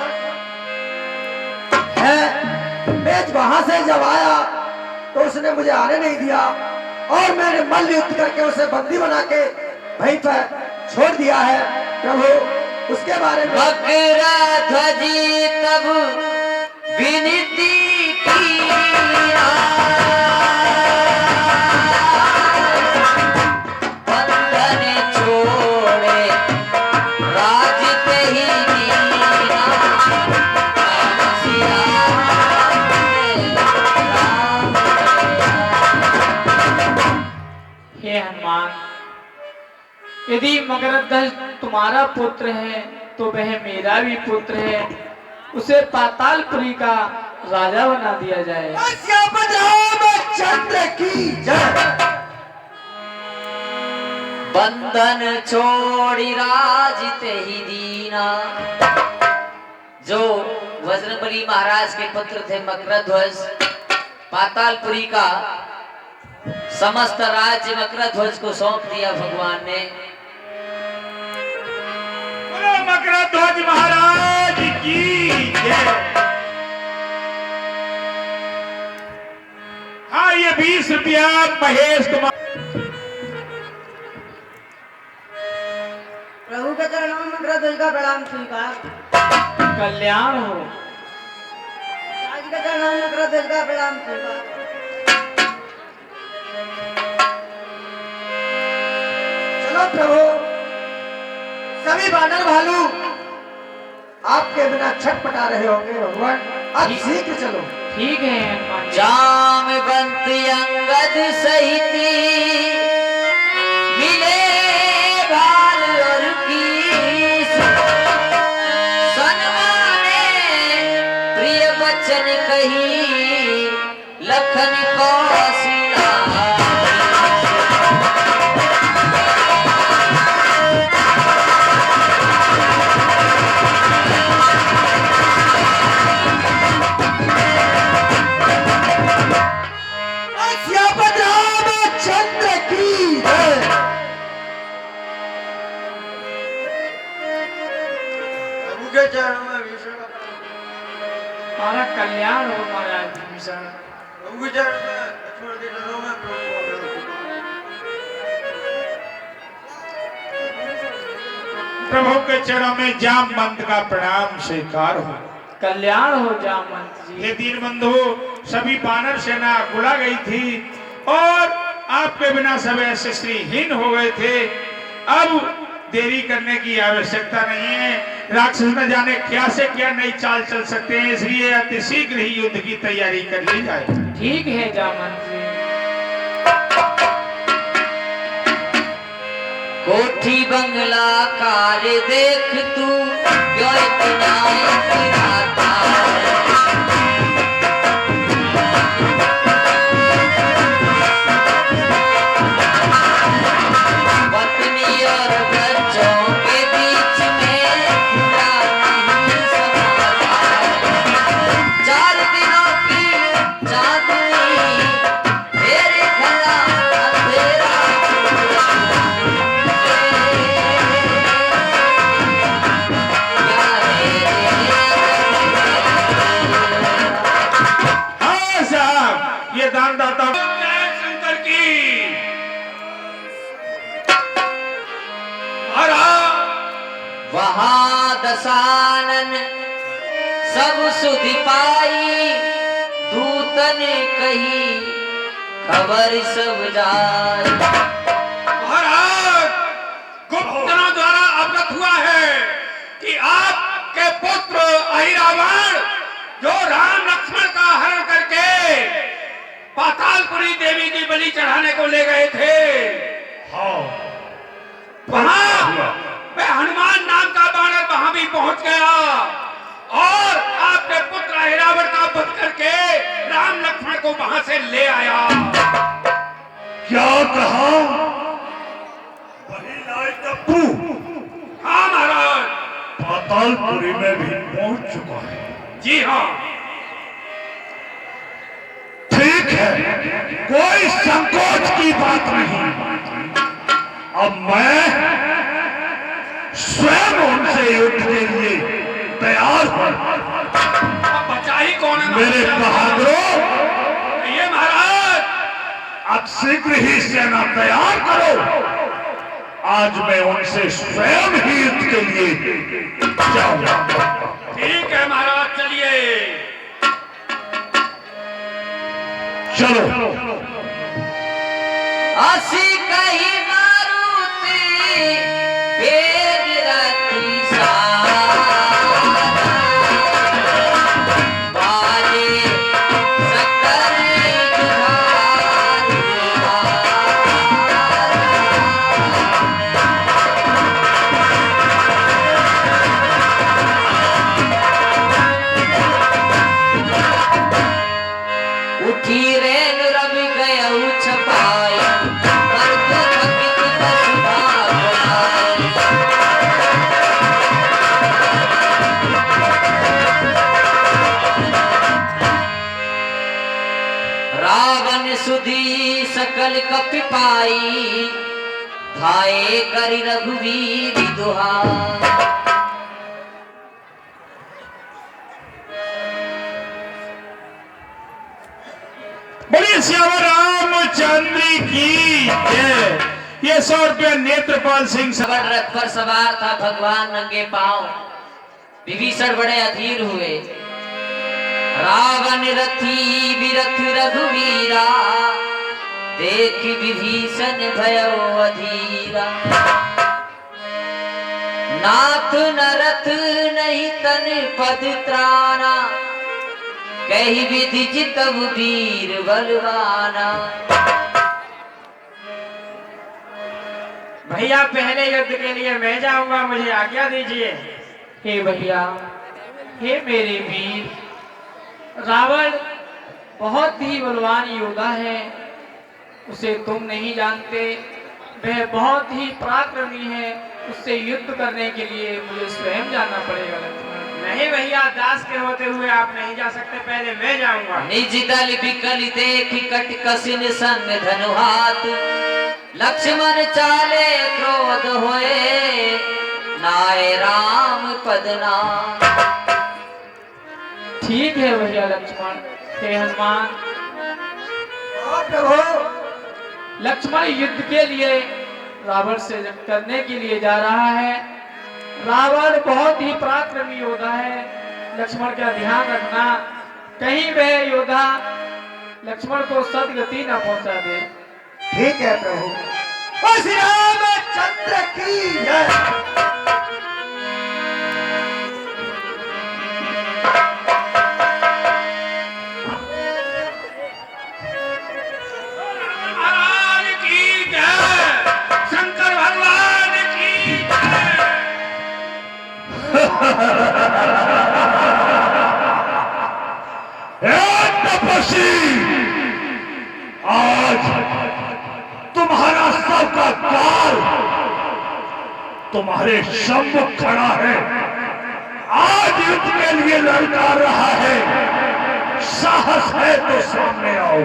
है। मैं वहां से जब आया तो उसने मुझे आने नहीं दिया और मैंने मल्ल युद्ध करके उसे बंदी बना के वहीं पर छोड़ दिया है। प्रभु, उसके बारे में मकरध्वज तब विनती की, हनुमान, यदि मकरध्वज तुम्हारा पुत्र है तो वह मेरा भी पुत्र है, उसे पातालपुरी का राजा बना दिया जाए। चंद्र की जय। बंधन छोड़ी राजित ही दीना। जो वज्रबली महाराज के पुत्र थे मकरध्वज, पातालपुरी का समस्त राज्य मकरध्वज को सौंप दिया भगवान ने। बोलो मकरध्वज महाराज की जय। हाँ, ये 20 रुपया महेश कुमार। प्रभु के चरणों में मकरध्वज का प्रणाम स्वीकार। कल्याण हो। राज के चरणों में मकरध्वज का प्रणाम स्वीकार। चलो प्रभु, सभी बानर भालू आपके बिना छटपटा रहे होंगे भगवान, अब शीघ्र चलो। ठीक है हनुमान जी। जामवंत अंगद सहित मिले भाल और कीस। सन्माने प्रिय वचन कही लखन कौशिला। चंद्र की जय। प्रभु के चरणों में विष्णु का हमारा कल्याण हो महाराज विभीषण। प्रभु के चरणों में लक्ष्मण के चरणों में प्रभु को प्रभु के चरणों में जामवंत का प्रणाम स्वीकार हो। कल्याण हो जामवंत जी। ये दीन बंधु, सभी बानर सेना बुला गई थी और आपके बिना सब ऐसे श्रीहीन हो गए थे। अब देरी करने की आवश्यकता नहीं है। राक्षस न जाने क्या से क्या नई चाल चल सकते हैं, इसलिए अति शीघ्र ही युद्ध की तैयारी कर ली जाए। ठीक है जामवंत जी। कोठी बंगला कार देख तू क्यों इतना इतराता। पत्नी और बच्चों के बीच में खुला नहीं समाता। 4 दिनों की चांदनी तेरे खला अंधेरा। महादशानन सब सुधि पाई, दूतन कही खबर सब जाय। महाराज, गुप्तना द्वारा अवगत हुआ है कि आपके पुत्र अहिरावण जो राम लक्ष्मण का हरण करके पातालपुरी देवी की बलि चढ़ाने को ले गए थे, हाँ, वहां वह हनुमान नाम का बानर वहां भी पहुंच गया और आपके पुत्र अहिरावण का वध करके राम लक्ष्मण को वहां से ले आया। क्या कहा? वही लाल टप्पू हाँ महाराज। पातालपुरी में भी पहुंच चुका है। जी हाँ। ठीक है, कोई संकोच की बात नहीं। अब मैं स्वयं उनसे युद्ध के लिए तैयार हूं। अब बचा ही कौन है मेरे बहादुरों, ये महाराज। अब शीघ्र ही सेना तैयार करो। आज मैं उनसे स्वयं ही युद्ध के लिए जाऊंगा। ठीक है महाराज, चलिए। चलो। असी कही मारुति वेग रथी सारा, बाजे सकल जुहार जुहार। उठी रेल रवि गयऊ छपाई, मर्द भगित वसुधा बुलाए। रावण सुधी सकल कपि पाई, धाये करि रघुवीर दुहाई। बोलिए श्यामा रामचंद्र की जय। ये 100 रुपया नेत्रपाल सिंह सवार रथ पर सवार था भगवान नंगे पांव, विभीषण बड़े अधीर हुए। रावण रथी विरथ रघुवीरा, देख विभीषण भयो अधीरा। नाथ न रथ नहीं तन पद त्राना, कही विधि जितव वीर बलवाना। भैया पहले युद्ध के लिए मैं जाऊंगा, मुझे आज्ञा दीजिए। हे भैया, हे मेरे वीर, रावण बहुत ही बलवान योद्धा है, उसे तुम नहीं जानते। वह बहुत ही पराक्रमी है, उससे युद्ध करने के लिए मुझे स्वयं जाना पड़ेगा लक्ष्मण। नहीं भैया, दास के होते हुए आप नहीं जा सकते, पहले मैं जाऊंगा। निज दल बिकल देखि कट कसिन संग धनुहात, लक्ष्मण चाले क्रोध होए, नाय राम पदना। ठीक है भैया लक्ष्मण। हे हनुमान, प्रभु। लक्ष्मण युद्ध के लिए रावण से युद्ध करने के लिए जा रहा है। रावण बहुत ही पराक्रमी योद्धा है, लक्ष्मण का ध्यान रखना, कहीं वह योद्धा लक्ष्मण को सदगति न पहुंचा दे। ठीक है प्रभु। श्री रामचंद्र की जय। महाराज की जय, शंकर भगवान की जय। तपस्वी, आज तुम्हारा सबका काल तुम्हारे सम्मुख खड़ा है। आज युद्ध के लिए ललकार रहा है। साहस है तो सामने आओ।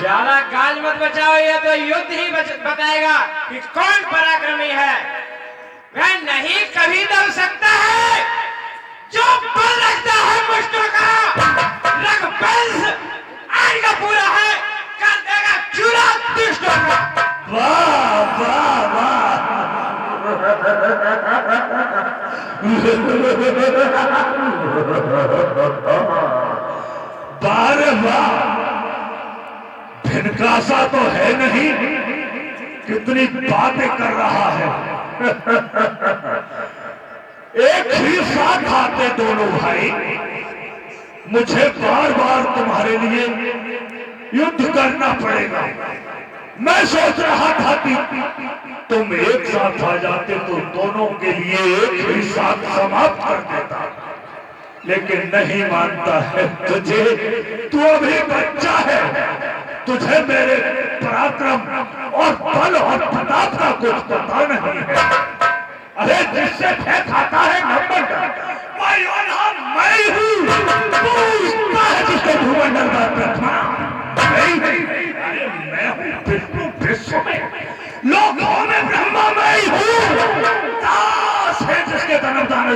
ज्यादा गाज मत बचाओ, ये तो युद्ध ही बताएगा कि कौन पराक्रमी है। वह नहीं कभी दब सकता है जो बल रखता है मुष्टों का। रघुवंश आज का पूरा है, कर देगा चूरा दुष्टों का। वाह वाह वाह, बारे वाह, भिनकासा तो है नहीं, कितनी बातें कर रहा है। एक ही साथ आते दोनों भाई, मुझे बार बार तुम्हारे लिए युद्ध करना पड़ेगा। मैं सोच रहा था कि तुम एक साथ आ जाते तो दोनों के लिए एक ही साथ समाप्त कर देता, लेकिन नहीं मानता है तुझे। तू अभी बच्चा है, तुझे मेरे पराक्रम और बल और प्रताप का कुछ पता नहीं है। अरे जिससे भय खाता है नंबर मैं हूँ, तू उसका है जिसके भूमंडल का प्रथमा मैं हूँ विष्णु विश्व में, लोकों में ब्रह्मा मैं ही हूँ, दास है जिसके जन्म दान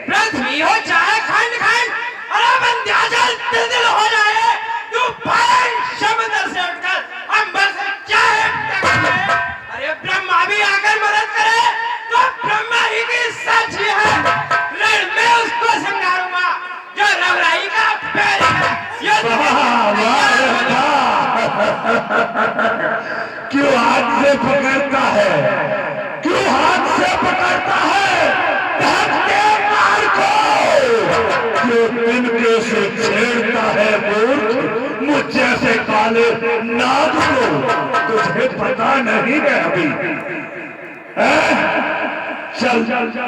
पृथ्वी हो चाहे खंड खंड, अरे विंध्याचल दिल हो जाए, तू भयं समुद्र से उठकर अंबर से चाहे टकराए। अरे ब्रह्मा भी आकर मदद करे तो ब्रह्मा ही की साक्षी है, रण में उसको संगारूंगा जो रवराई का पैर है। क्यों हाथ से पकड़ता है, क्यों हाथ से पकड़ता है? मार को क्यों तिनके से छेड़ता है मूर्ख मुझ जैसे काले नाग को? तुझे पता नहीं है अभी, चल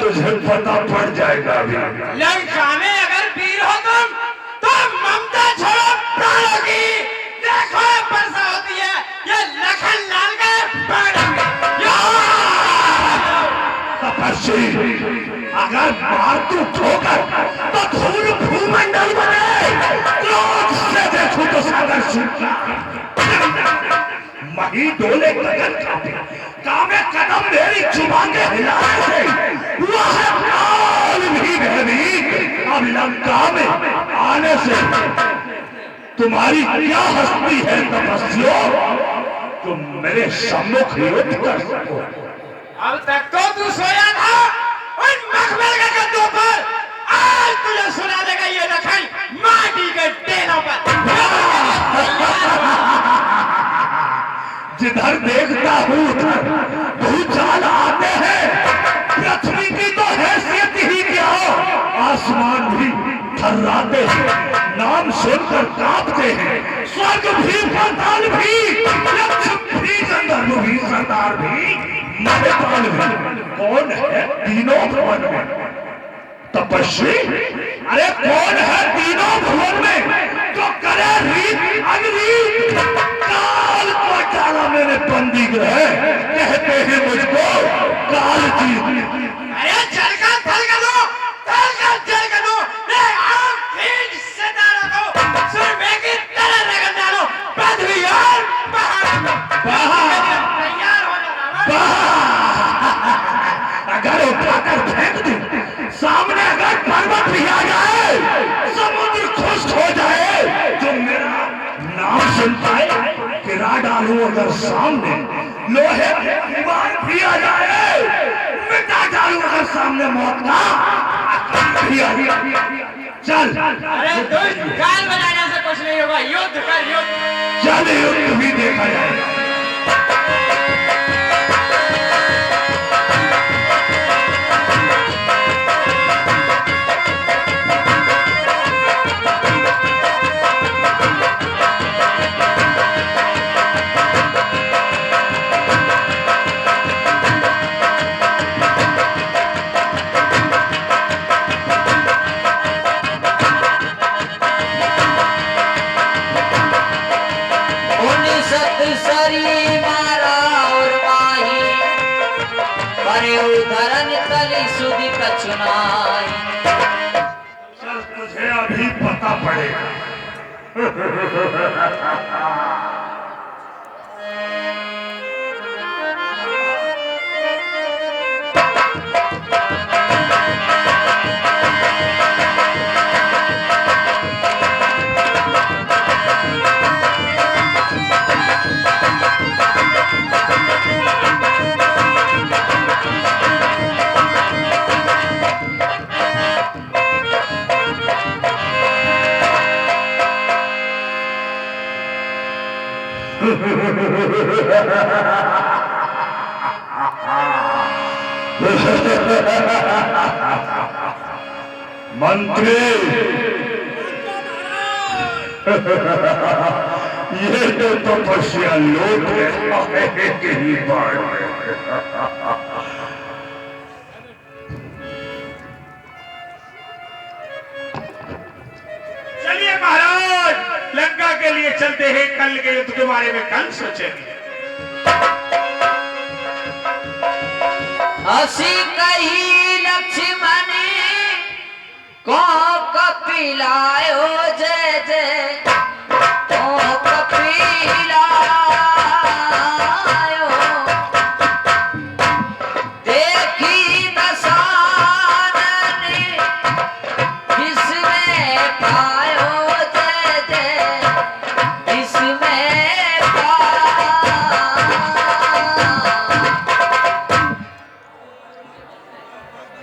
तुझे पता पड़ जाएगा अभी। लंका में अगर वीर हो तुम तो ममता छोड़ो प्राणों की, देखो वर्षा होती है ये लखन लाल के बाणों में। तपस्वी अगर मार तू ठोकर तो धूल भूमंडल बने, क्रोध से देखो तो सागर सूखा, मही डोले गगन कांपे, कामे कदम मेरी जुबान के हिलाने से हुआ है काल भी भयभीत। अब लंका में आने से तुम्हारी क्या हस्ती है तपस्वियों, तुम मेरे सम्मुख युद्ध कर सको। अब तक तो तू सोया था उन मखमल के गद्दों पर, आज तुझे सुना देगा ये लखन माटी के टेनों पर। जिधर देखता हूँ उधर भूचाल आते हैं, पृथ्वी की तो हैसियत ही क्या हो, आसमान भी थर्राते हैं, नाम सुनकर कांपते हैं, स्वर्ग भी पाताल भी, यक्ष भी गंधर्व भी सरदार भी महताल भी। कौन है तीनों भवन में? तपस्वी। अरे कौन है तीनों भवन में तो करे रीत अग्नि काल को डाला मैंने बंदी गृह, कहते हैं मुझको काल जी। अरे जल का थल कर दो, थल का जल कर दो, ले आओ खींच सितारा को सुरमे की तरह रगड़ डालो पृथ्वी और पहाड़ को। तैयार हो जाना। अगर उठाकर फेंक दूं सामने, अगर पर्वत भी आ जाए, समुद्र खुश हो जाए, जो मेरा नाम सुन पाए गिरा डालूं अगर सामने, लोहे दीवार भी आ जाए, मिटा डालूं अगर सामने मौत का भी आ जाए। चल अरे दुष्ट गाल बजाने से कुछ नहीं होगा, युद्ध कर युद्ध। चल युद्ध भी देखा जाएगा। धरन तली सुधि कछुनाई। चल तुझे अभी पता पड़ेगा। मंत्री, ये तो तपस्या लोग ही बात है। चलिए महाराज, लंका के लिए चलते हैं। कल के युद्ध के बारे में कल सोचेंगे। हसी कही लक्ष्मण को कपिलायो जय जय को कपिलायो। देखी दशानन किसमें पायो जय जय किसमें पायो।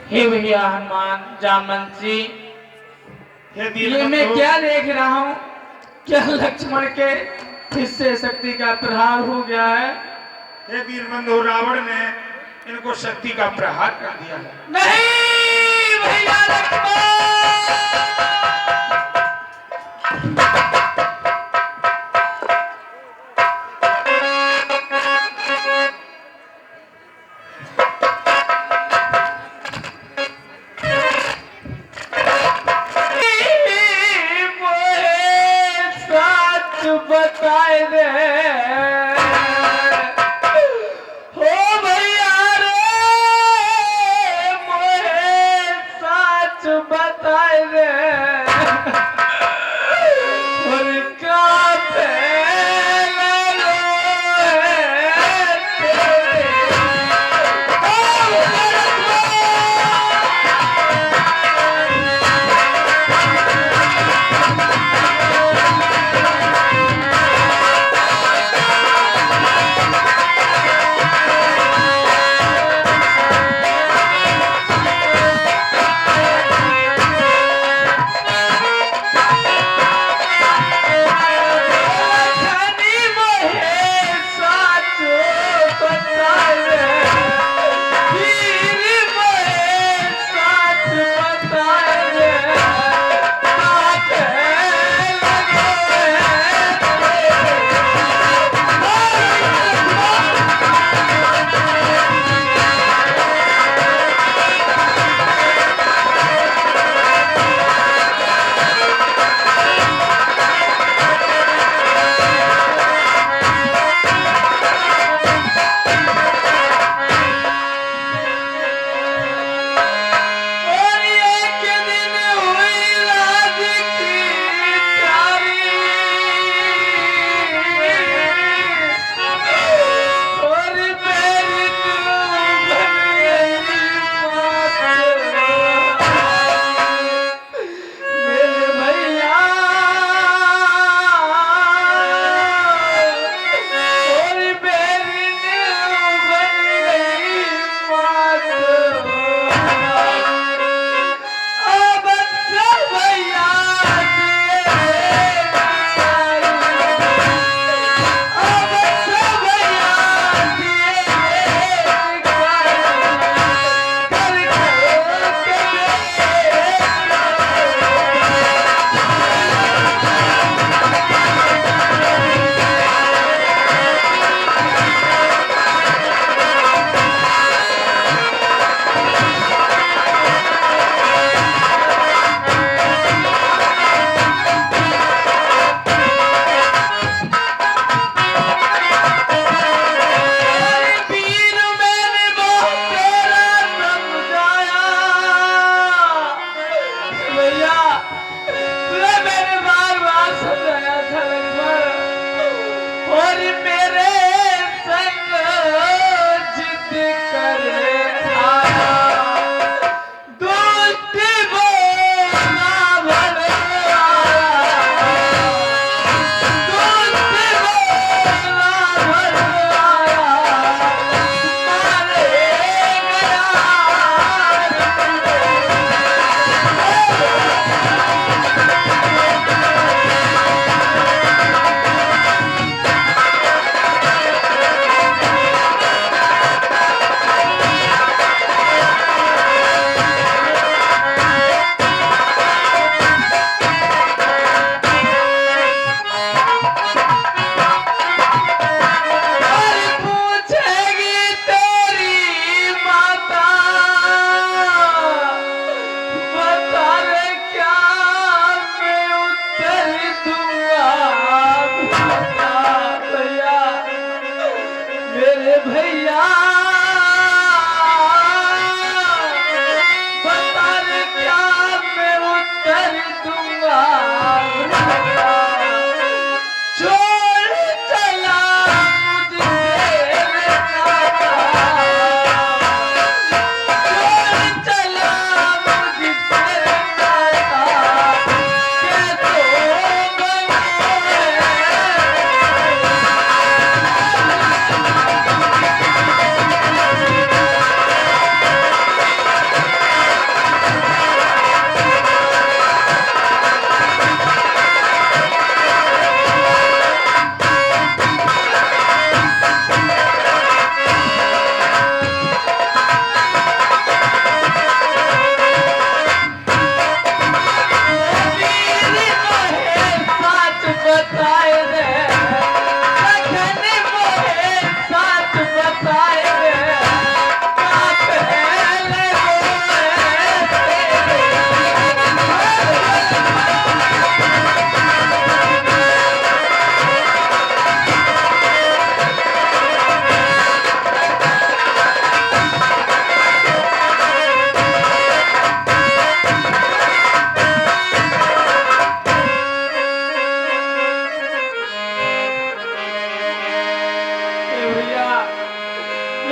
हे भैया हनुमान जामवंत जी, हे ये वीर मैं बंधु, क्या देख रहा हूँ? क्या लक्ष्मण के हिस्से शक्ति का प्रहार हो गया है? हे वीर बंधु, रावण ने इनको शक्ति का प्रहार कर दिया है। नहीं भैया लक्ष्मण, बताए दे हो भैया रे, मोहे सच बताए दे। और कांपे लगो है तेरे।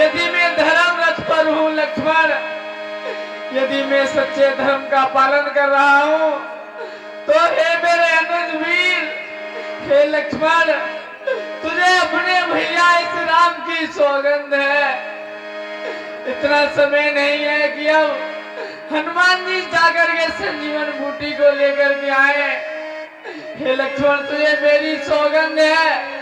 यदि मैं धर्म रथ पर हूँ लक्ष्मण, यदि मैं सच्चे धर्म का पालन कर रहा हूँ, तो हे मेरे अनुज वीर, हे लक्ष्मण, तुझे अपने भैया इस राम की सौगंध है। इतना समय नहीं है कि अब हनुमान जी जाकर के संजीवन बूटी को लेकर के आए। हे लक्ष्मण, तुझे मेरी सौगंध है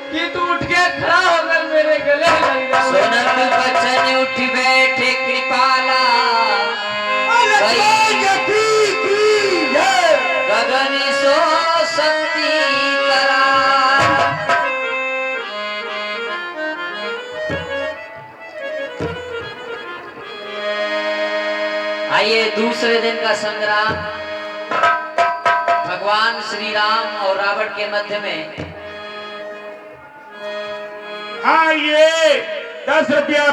कि तू उठ के खड़ा होकर मेरे गले लग जा। सोनल बचन उठ बैठे कृपाला, गगन सो शक्ति करा। आइए दूसरे दिन का संग्राम भगवान श्री राम और रावण के मध्य में। हाँ, ये 10 रुपया